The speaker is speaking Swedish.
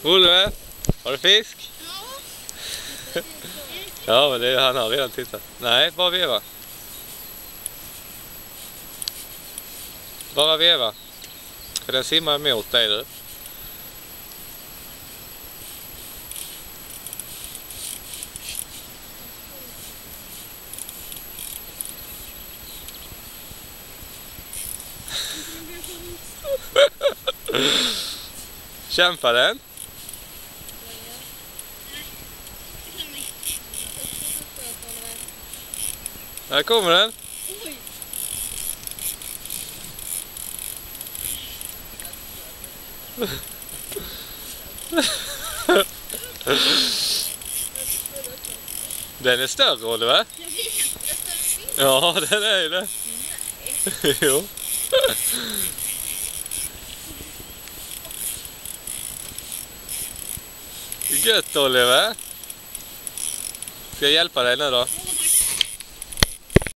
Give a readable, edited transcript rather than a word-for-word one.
Oliver, har du fisk? Ja. Ja, men han har redan tittat. Nej, bara veva. Bara veva. För den simmar emot dig du. Kämpa den. Här kommer den. Oj. Den är större, Oliver. Ja, den är ju det. Jo. Gött, Oliver. Ska jag hjälpa dig nu då?